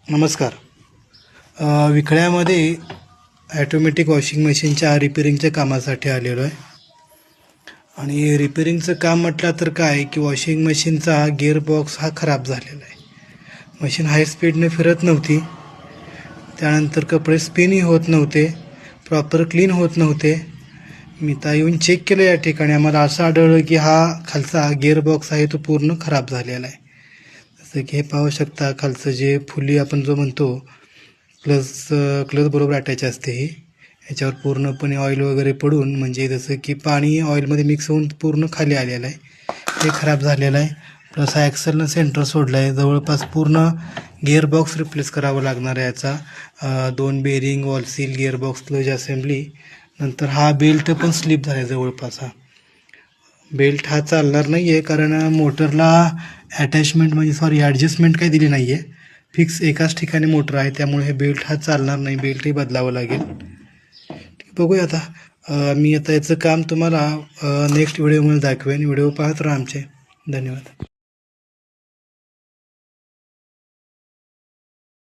नमस्कार. विखळ्यामध्ये automatic washing मशीनच्या रिपेरिंगच्या कामासाठी आलेलो आहे. आणि रिपेरिंगचं काम म्हटलं तर काय की वॉशिंग मशीनचा गिअरबॉक्स हा खराब झालेला आहे. मशीन हाय स्पीडने फिरत नव्हती. त्यानंतर कपडे स्पिनही होत नव्हते, प्रॉपर क्लीन होत नव्हते. मी तर येऊन चेक केलं या ठिकाणी. आम्हाला असं आढळलं की हा खालचा गिअरबॉक्स आहे तो पूर्ण खराब झालेला आहे. जसं की हे पाहू शकता, खालचं जे फुली आपण जो म्हणतो क्लच बरोबर अटॅच असते ही. ह्याच्यावर पूर्णपणे ऑइल वगैरे पडून, म्हणजे जसं की पाणी ऑइलमध्ये मिक्स होऊन पूर्ण खाली आलेलं आहे, हे खराब झालेलं आहे. प्लस हा ॲक्सेलनं सेंटर सोडला आहे. जवळपास पूर्ण गिअरबॉक्स रिप्लेस करावा लागणार आहे याचा. 2 bearing, wall seal, gearbox clutch assembly, नंतर हा बेल्ट पण स्लिप झाला आहे जवळपास. हा बेल्ट हा चालणार नाही आहे, कारण मोटरला अटॅचमेंट ॲडजस्टमेंट काही दिली नाही आहे. फिक्स एकाच ठिकाणी मोटर आहे, त्यामुळे हे बेल्ट हा चालणार नाही. बेल्टही बदलावं लागेल. बघूया आता. मी आता याचं काम तुम्हाला नेक्स्ट व्हिडिओमध्ये दाखवेन. व्हिडिओ पाहत राहा आमचे. धन्यवाद.